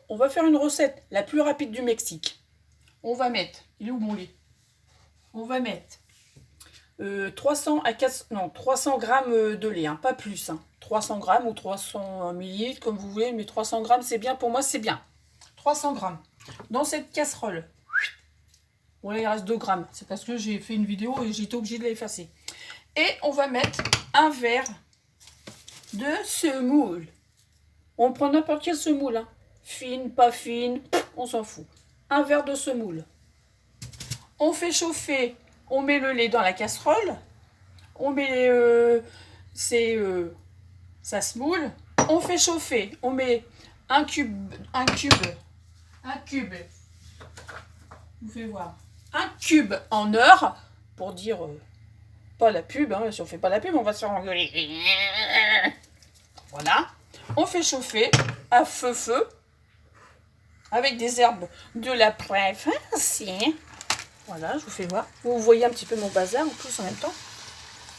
on va faire une recette la plus rapide du Mexique. On va mettre, il est où mon lait? On va mettre 300 à 400, non, 300 grammes de lait, hein, pas plus. Hein. 300 grammes ou 300 millilitres, comme vous voulez, mais 300 grammes, c'est bien, pour moi, c'est bien. 300 grammes. Dans cette casserole, bon là, il reste 2 grammes. C'est parce que j'ai fait une vidéo et j'étais obligée de l'effacer. Et on va mettre un verre de semoule. On prend n'importe quelle semoule, hein. Fine, pas fine, on s'en fout. Un verre de semoule. On fait chauffer, on met le lait dans la casserole, on met sa semoule, on fait chauffer, on met un cube, vous faites voir, un cube en heure, pour dire pas la pub, hein, si on fait pas la pub, on va se faire engueuler. Voilà, on fait chauffer à feu, avec des herbes de la préférence. Voilà, je vous fais voir. Vous voyez un petit peu mon bazar en plus en même temps.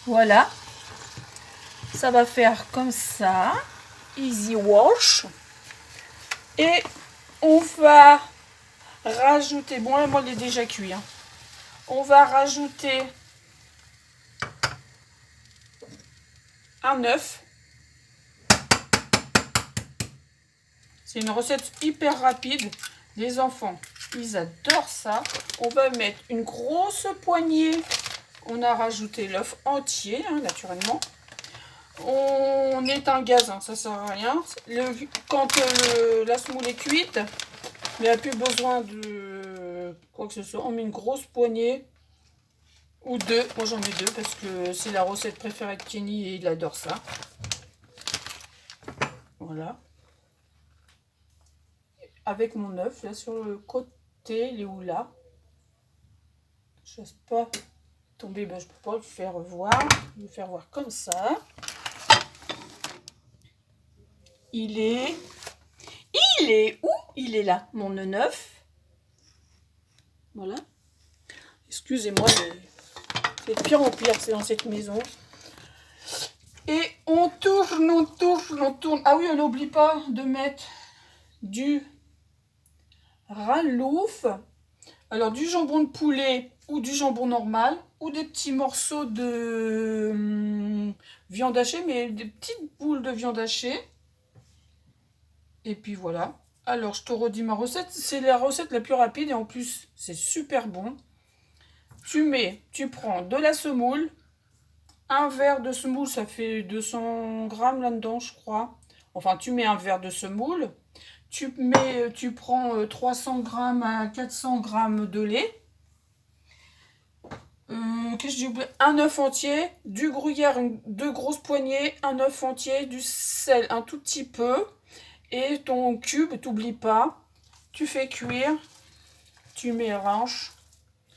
Voilà. Ça va faire comme ça. Easy wash. Et on va rajouter... Bon, là, moi, il est déjà cuit. Hein. On va rajouter un œuf. C'est une recette hyper rapide. Les enfants, ils adorent ça. On va mettre une grosse poignée. On a rajouté l'œuf entier, hein, naturellement. On éteint le gaz, hein, ça sert à rien. Quand la semoule est cuite, il n'y a plus besoin de quoi que ce soit. On met une grosse poignée ou deux. Moi j'en mets deux parce que c'est la recette préférée de Kenny et il adore ça. Voilà. Avec mon œuf, là sur le côté, il est où là? Je n'ose pas tomber, ben, je ne peux pas le faire voir. Je vais le faire voir comme ça. Il est où? Il est là, mon œuf. Voilà. Excusez-moi, c'est de pire en pire, c'est dans cette maison. Et on tourne, on tourne, on tourne. Ah oui, on n'oublie pas de mettre du ralouf. Alors, du jambon de poulet ou du jambon normal ou des petits morceaux de viande hachée, mais des petites boules de viande hachée. Et puis voilà. Alors, je te redis ma recette. C'est la recette la plus rapide et en plus, c'est super bon. Tu prends de la semoule. Un verre de semoule, ça fait 200 grammes là-dedans, je crois. Enfin, tu mets un verre de semoule. Tu prends 300 grammes à 400 grammes de lait. Qu'est-ce que j'ai oublié? Un œuf entier, du gruyère, deux grosses poignées, un œuf entier, du sel, un tout petit peu. Et ton cube, t'oublies pas. Tu fais cuire. Tu mélanges.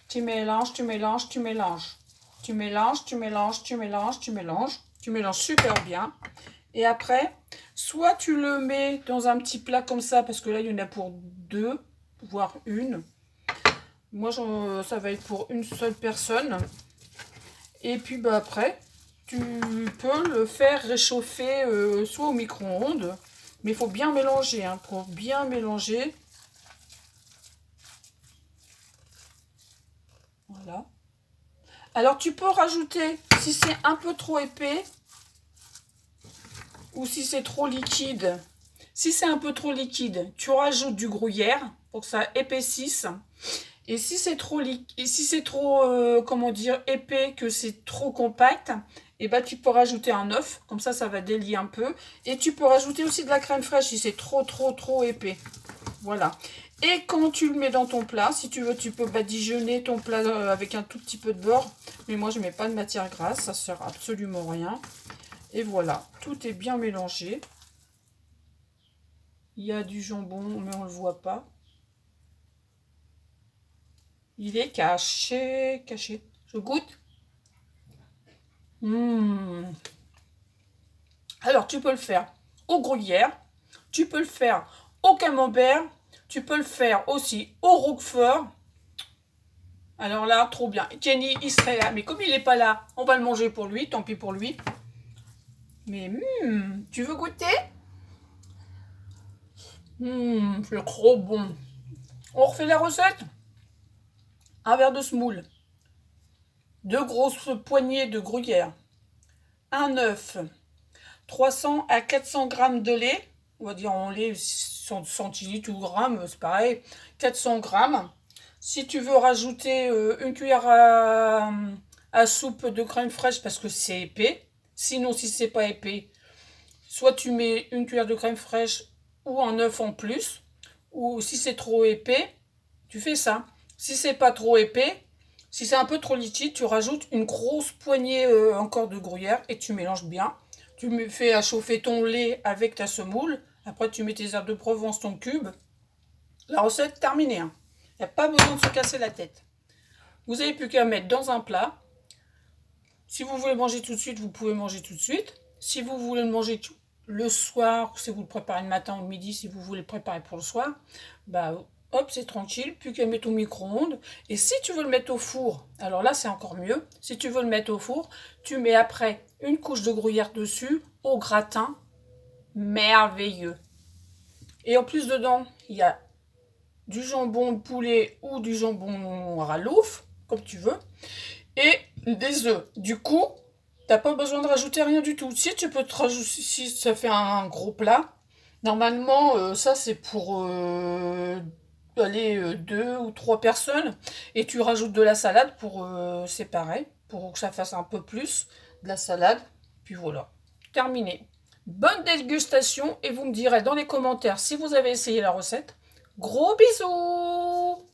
Tu mélanges, tu mélanges, tu mélanges. Tu mélanges, tu mélanges, tu mélanges, tu mélanges. Tu mélanges super bien. Et après, soit tu le mets dans un petit plat comme ça, parce que là, il y en a pour deux, voire une. Moi, ça va être pour une seule personne. Et puis, bah, après, tu peux le faire réchauffer soit au micro-ondes. Mais il faut bien mélanger, hein, pour bien mélanger. Voilà. Alors, tu peux rajouter, si c'est un peu trop épais, ou si c'est trop liquide. Si c'est un peu trop liquide, tu rajoutes du gruyère pour que ça épaississe. Et si c'est trop, comment dire, épais, que c'est trop compact, et bah tu peux rajouter un œuf, comme ça va délier un peu. Et tu peux rajouter aussi de la crème fraîche si c'est trop épais. Voilà. Et quand tu le mets dans ton plat, si tu veux, tu peux badigeonner ton plat avec un tout petit peu de beurre. Mais moi, je ne mets pas de matière grasse, ça sert absolument à rien. Et voilà, tout est bien mélangé. Il y a du jambon, mais on ne le voit pas. Il est caché. Je goûte. Alors, tu peux le faire au gruyère. Tu peux le faire au camembert. Tu peux le faire aussi au roquefort. Alors là, trop bien. Kenny, il serait là. Mais comme il n'est pas là, on va le manger pour lui. Tant pis pour lui. Mais tu veux goûter? C'est trop bon. On refait la recette. Un verre de semoule, 2 grosses poignées de gruyère, un œuf, 300 à 400 grammes de lait, on va dire en lait 100 centilitres ou grammes, c'est pareil, 400 grammes. Si tu veux rajouter une cuillère à soupe de crème fraîche parce que c'est épais, sinon si c'est pas épais, soit tu mets une cuillère de crème fraîche ou un œuf en plus, ou si c'est trop épais, tu fais ça. Si c'est pas trop épais, si c'est un peu trop liquide, tu rajoutes une grosse poignée encore de gruyère et tu mélanges bien. Tu fais à chauffer ton lait avec ta semoule. Après, tu mets tes herbes de Provence, ton cube. La recette terminée. Il n'y a pas besoin de se casser la tête. Vous n'avez plus qu'à mettre dans un plat. Si vous voulez manger tout de suite, vous pouvez manger tout de suite. Si vous voulez le manger le soir, si vous le préparez le matin ou le midi, si vous voulez le préparer pour le soir, bah hop, c'est tranquille, plus qu'à mettre au micro-ondes. Et si tu veux le mettre au four, alors là c'est encore mieux. Si tu veux le mettre au four, tu mets après une couche de gruyère dessus, au gratin, merveilleux. Et en plus dedans, il y a du jambon de poulet ou du jambon ralouf, comme tu veux, et des œufs. Du coup, t'as pas besoin de rajouter rien du tout. Si tu peux te rajouter, si ça fait un gros plat, normalement ça c'est pour aller 2 ou 3 personnes, et tu rajoutes de la salade pour séparer, pour que ça fasse un peu plus de la salade. Puis voilà, terminé. Bonne dégustation et vous me direz dans les commentaires si vous avez essayé la recette. Gros bisous!